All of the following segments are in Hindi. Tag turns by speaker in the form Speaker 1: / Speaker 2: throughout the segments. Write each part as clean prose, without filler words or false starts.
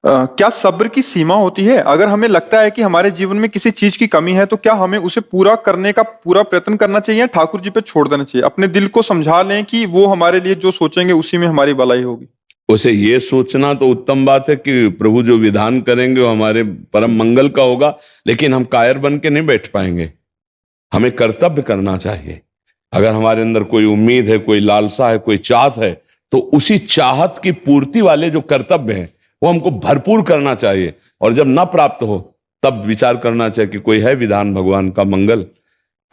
Speaker 1: क्या सब्र की सीमा होती है? अगर हमें लगता है कि हमारे जीवन में किसी चीज की कमी है तो क्या हमें उसे पूरा करने का पूरा प्रयत्न करना चाहिए या ठाकुर जी पे छोड़ देना चाहिए? अपने दिल को समझा लें कि वो हमारे लिए जो सोचेंगे उसी में हमारी भलाई होगी।
Speaker 2: उसे ये सोचना तो उत्तम बात है कि प्रभु जो विधान करेंगे वो हमारे परम मंगल का होगा, लेकिन हम कायर बन के नहीं बैठ पाएंगे। हमें कर्तव्य करना चाहिए। अगर हमारे अंदर कोई उम्मीद है, कोई लालसा है, कोई चाहत है, तो उसी चाहत की पूर्ति वाले जो कर्तव्य हैं वो हमको भरपूर करना चाहिए। और जब ना प्राप्त हो तब विचार करना चाहिए कि कोई है विधान भगवान का मंगल।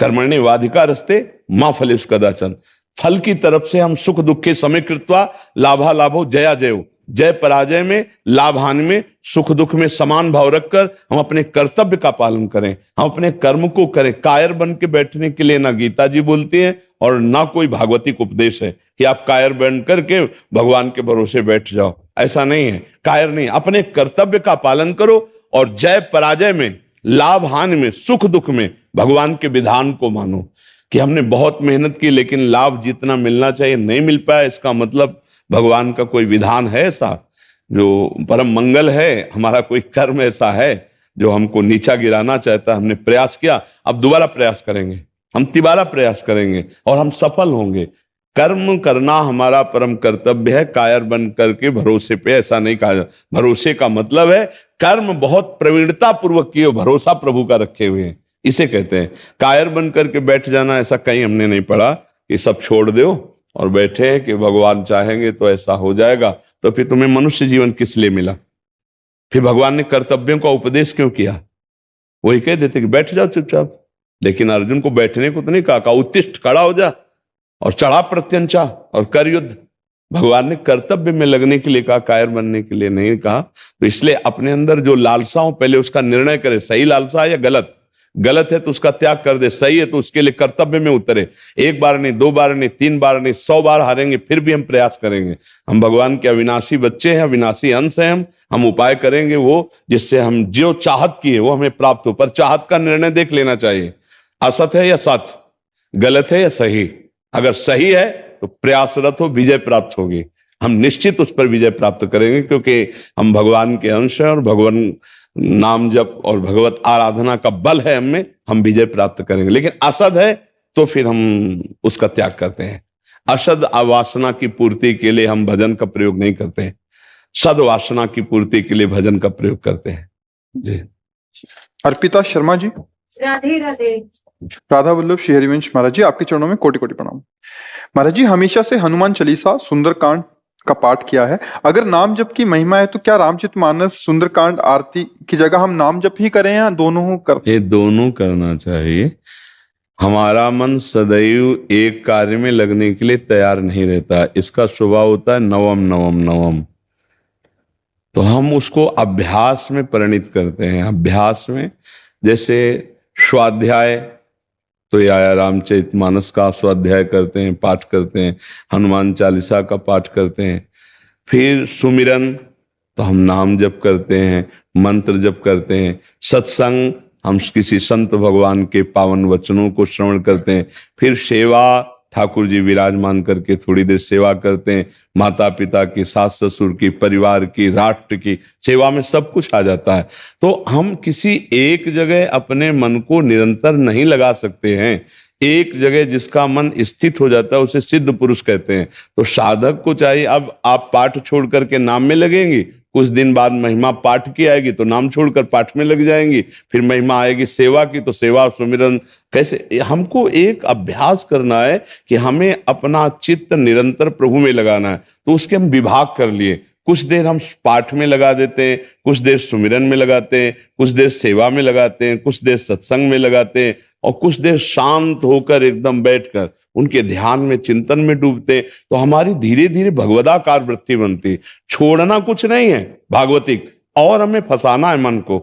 Speaker 2: कर्मण्येवाधिकारस्ते मा फलेषु कदाचन। फल की तरफ से हम सुख दुखे समय कृत्वा लाभा लाभो जया जयो। जय पराजय में, लाभ हानि में, सुख दुख में समान भाव रखकर हम अपने कर्तव्य का पालन करें, हम अपने कर्म को करें। कायर बन के बैठने के लिए ना गीता जी बोलती है और ना कोई भागवतिक उपदेश है कि आप कायर बन करके भगवान के भरोसे बैठ जाओ। ऐसा नहीं है, कायर नहीं, अपने कर्तव्य का पालन करो और जय पराजय में, लाभ हानि में, सुख दुख में भगवान के विधान को मानो। कि हमने बहुत मेहनत की लेकिन लाभ जितना मिलना चाहिए नहीं मिल पाया, इसका मतलब भगवान का कोई विधान है ऐसा जो परम मंगल है, हमारा कोई कर्म ऐसा है जो हमको नीचा गिराना चाहता है। हमने प्रयास किया, अब दोबारा प्रयास करेंगे, हम तिबारा प्रयास करेंगे और हम सफल होंगे। कर्म करना हमारा परम कर्तव्य है, कायर बन करके भरोसे पे ऐसा नहीं कहा। भरोसे का मतलब है कर्म बहुत प्रवीणता पूर्वक किए, भरोसा प्रभु का रखे हुए हैं, इसे कहते हैं। कायर बन करके बैठ जाना ऐसा कहीं हमने नहीं पढ़ा कि सब छोड़ दो और बैठे कि भगवान चाहेंगे तो ऐसा हो जाएगा। तो फिर तुम्हें मनुष्य जीवन किस लिए मिला? फिर भगवान ने कर्तव्यों का उपदेश क्यों किया? वही कह देते कि बैठ जाओ चुपचाप। लेकिन अर्जुन को बैठने को तो नहीं कहा, उत्तिष्ठ, खड़ा हो जा और चढ़ा प्रत्यंचा और कर युद्ध। भगवान ने कर्तव्य में लगने के लिए कहा, कायर बनने के लिए नहीं कहा। तो इसलिए अपने अंदर जो लालसा हो पहले उसका निर्णय करे, सही लालसा है या गलत। गलत है तो उसका त्याग कर दे, सही है तो उसके लिए कर्तव्य में उतरे। एक बार नहीं, दो बार नहीं, तीन बार नहीं, 100 बार हारेंगे फिर भी हम प्रयास करेंगे। हम भगवान के अविनाशी बच्चे हैं, अविनाशी अंश हैं। हम उपाय करेंगे वो जिससे हम जो चाहत की है वो हमें प्राप्त हो। पर चाहत का निर्णय देख लेना चाहिए, असत है या सत, गलत है या सही। अगर सही है तो प्रयासरत हो, विजय प्राप्त होगी। हम निश्चित उस पर विजय प्राप्त करेंगे क्योंकि हम भगवान के अंश हैं और भगवान नाम जप और भगवत आराधना का बल है हमें, हम विजय प्राप्त करेंगे। लेकिन असद है तो फिर हम उसका त्याग करते हैं। असद वासना की पूर्ति के लिए हम भजन का प्रयोग नहीं करते हैं, सद वासना की पूर्ति के लिए भजन का प्रयोग करते हैं। जी।
Speaker 1: अर्पिता शर्मा जी।
Speaker 3: राधे राधे।
Speaker 1: राधा वल्लभ श्री हरिवंश महाराज जी, आपके चरणों में कोटि कोटि प्रणाम। महाराज जी, हमेशा से हनुमान चालीसा, सुंदरकांड का पाठ किया है। अगर नाम जप की महिमा है तो क्या रामचरितमानस, सुंदरकांड, आरती की जगह हम नाम जप ही करें या दोनों करते?
Speaker 2: ये दोनों करना चाहिए। हमारा मन सदैव एक कार्य में लगने के लिए तैयार नहीं रहता, इसका स्वभाव होता है नवम नवम नवम। तो हम उसको अभ्यास में परिणित करते हैं। अभ्यास में जैसे स्वाध्याय तो या रामचरितमानस का स्वाध्याय करते हैं, पाठ करते हैं, हनुमान चालीसा का पाठ करते हैं। फिर सुमिरन तो हम नाम जप करते हैं, मंत्र जप करते हैं। सत्संग हम किसी संत भगवान के पावन वचनों को श्रवण करते हैं। फिर सेवा, ठाकुर जी विराजमान करके थोड़ी देर सेवा करते हैं। माता पिता की, सास ससुर की, परिवार की, राष्ट्र की सेवा में सब कुछ आ जाता है। तो हम किसी एक जगह अपने मन को निरंतर नहीं लगा सकते हैं। एक जगह जिसका मन स्थित हो जाता है उसे सिद्ध पुरुष कहते हैं। तो साधक को चाहिए, अब आप पाठ छोड़ करके नाम में लगेंगी, कुछ दिन बाद महिमा पाठ की आएगी तो नाम छोड़कर पाठ में लग जाएंगी। फिर महिमा आएगी सेवा की तो सेवा सुमिरन। कैसे? हमको एक अभ्यास करना है कि हमें अपना चित्त निरंतर प्रभु में लगाना है। तो उसके हम विभाग कर लिए, कुछ देर हम पाठ में लगा देते हैं, कुछ देर सुमिरन में लगाते हैं, कुछ देर सेवा में लगाते हैं, कुछ देर सत्संग में लगाते हैं और कुछ देर शांत होकर एकदम बैठकर उनके ध्यान में, चिंतन में डूबते। तो हमारी धीरे धीरे भगवदाकार वृत्ति बनती। छोड़ना कुछ नहीं है भागवतिक, और हमें फंसाना है मन को,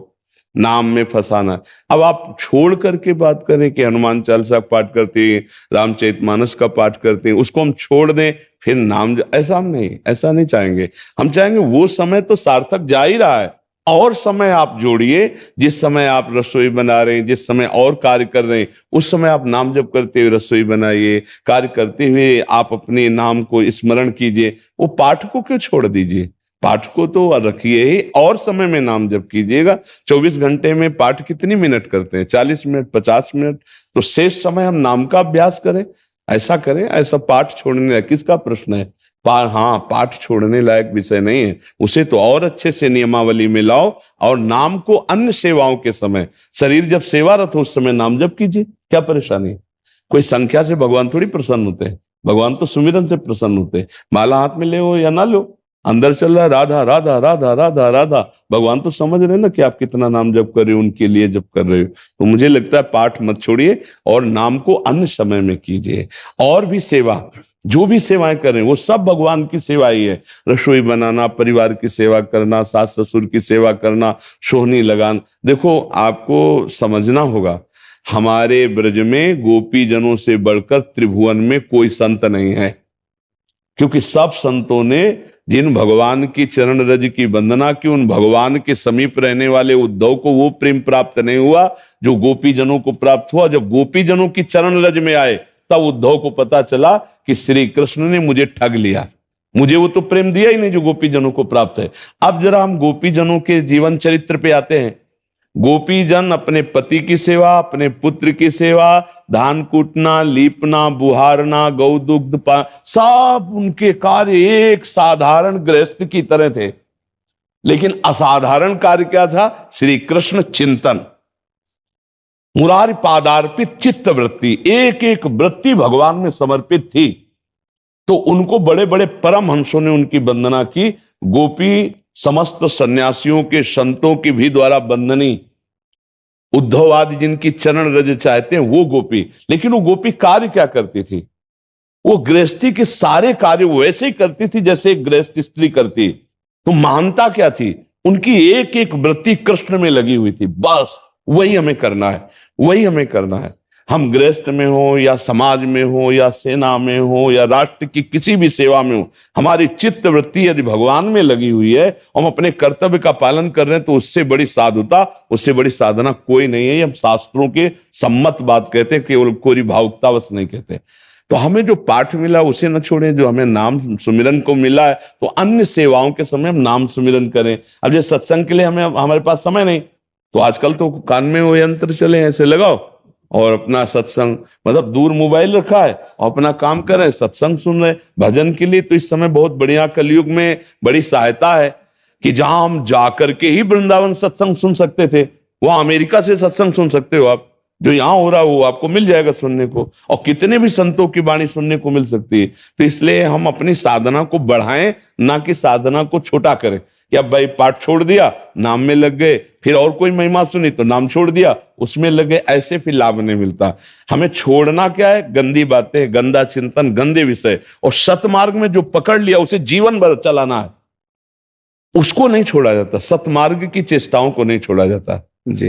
Speaker 2: नाम में फंसाना है। अब आप छोड़ करके बात करें कि हनुमान चालीसा पाठ करते हैं, रामचरितमानस का पाठ करते हैं, उसको हम छोड़ दें फिर नाम, ऐसा हम नहीं, ऐसा नहीं चाहेंगे। हम चाहेंगे वो समय तो सार्थक जा ही रहा है, और समय आप जोड़िए। जिस समय आप रसोई बना रहे हैं, जिस समय और कार्य कर रहे हैं, उस समय आप नाम जप करते हुए रसोई बनाइए, कार्य करते हुए आप अपने नाम को स्मरण कीजिए। वो पाठ को क्यों छोड़ दीजिए? पाठ को तो रखिए ही, और समय में नाम जप कीजिएगा। 24 घंटे में पाठ कितनी मिनट करते हैं? 40 मिनट, 50 मिनट। तो शेष समय हम नाम का अभ्यास करें, ऐसा करें। ऐसा पाठ छोड़ने लायक किसका प्रश्न है? हाँ, पाठ छोड़ने लायक विषय नहीं है, उसे तो और अच्छे से नियमावली में लाओ। और नाम को अन्य सेवाओं के समय, शरीर जब सेवारत हो उस समय नाम जप कीजिए, क्या परेशानी है? कोई संख्या से भगवान थोड़ी प्रसन्न होते हैं, भगवान तो सुमिरन से प्रसन्न होते हैं। माला हाथ में ले हो या ना लो, अंदर चल रहा है राधा राधा राधा राधा राधा, भगवान तो समझ रहे हैं ना कि आप कितना नाम जप कर रहे हो, उनके लिए जप कर रहे हो। तो मुझे लगता है पाठ मत छोड़िए और नाम को अन्य समय में कीजिए। और भी सेवा, जो भी सेवाएं करें वो सब भगवान की सेवा ही है। रसोई बनाना, परिवार की सेवा करना, सास ससुर की सेवा करना, सोहनी लगाना। देखो, आपको समझना होगा, हमारे ब्रज में गोपी जनों से बढ़कर त्रिभुवन में कोई संत नहीं है, क्योंकि सब संतों ने जिन भगवान की चरण रज की वंदना की, उन भगवान के समीप रहने वाले उद्धव को वो प्रेम प्राप्त नहीं हुआ जो गोपी जनों को प्राप्त हुआ। जब गोपी जनों की चरण रज में आए तब उद्धव को पता चला कि श्री कृष्ण ने मुझे ठग लिया, मुझे वो तो प्रेम दिया ही नहीं जो गोपी जनों को प्राप्त है। अब जरा हम गोपी जनों के जीवन चरित्र पे आते हैं। गोपी जन अपने पति की सेवा, अपने पुत्र की सेवा, धान कूटना, लीपना, बुहारना, गौ दुग्ध सब उनके कार्य एक साधारण गृहस्थ की तरह थे। लेकिन असाधारण कार्य क्या था? श्री कृष्ण चिंतन, मुरारी पादार्पित चित्त वृत्ति, एक एक वृत्ति भगवान में समर्पित थी। तो उनको बड़े बड़े परम हंसों ने उनकी वंदना की। गोपी समस्त सन्यासियों के, संतों की भी द्वारा वंदनी, उद्धव आदि जिनकी चरण रज चाहते हैं वो गोपी। लेकिन वो गोपी कार्य क्या करती थी? वो गृहस्थी के सारे कार्य वैसे ही करती थी जैसे एक गृहस्थ स्त्री करती। तो महानता क्या थी? उनकी एक एक वृत्ति कृष्ण में लगी हुई थी। बस वही हमें करना है, वही हमें करना है। हम गृहस्थ में हो या समाज में हो या सेना में हो या राष्ट्र की किसी भी सेवा में हो, हमारी चित्त वृत्ति यदि भगवान में लगी हुई है, हम अपने कर्तव्य का पालन कर रहे हैं, तो उससे बड़ी साधुता, उससे बड़ी साधना कोई नहीं है। हम शास्त्रों के सम्मत बात कहते हैं, केवल कोरी भावुकतावश नहीं कहते। तो हमें जो पाठ मिला उसे न छोड़ें, जो हमें नाम सुमिरन को मिला है तो अन्य सेवाओं के समय हम नाम सुमिरन करें। अब ये सत्संग के लिए हमारे पास समय नहीं, तो आजकल तो कान में वो यंत्र चले, ऐसे लगाओ और अपना सत्संग, मतलब दूर मोबाइल रखा है और अपना काम कर रहे हैं, सत्संग सुन रहे हैं। भजन के लिए तो इस समय बहुत बढ़िया, कलयुग में बड़ी सहायता है कि जहां हम जाकर के ही वृंदावन सत्संग सुन सकते थे, वहां अमेरिका से सत्संग सुन सकते हो आप। जो यहां हो रहा है वो आपको मिल जाएगा सुनने को, और कितने भी संतों की वाणी सुनने को मिल सकती है। तो इसलिए हम अपनी साधना को बढ़ाएं, ना कि साधना को छोटा करें। कि अब भाई पाठ छोड़ दिया, नाम में लग गए, फिर और कोई महिमा सुनी तो नाम छोड़ दिया, उसमें लग गए, ऐसे फिर लाभ नहीं मिलता। हमें छोड़ना क्या है? गंदी बातें, गंदा चिंतन, गंदे विषय। और सतमार्ग में जो पकड़ लिया उसे जीवन भर चलाना है, उसको नहीं छोड़ा जाता। सतमार्ग की चेष्टाओं को नहीं छोड़ा जाता। जी।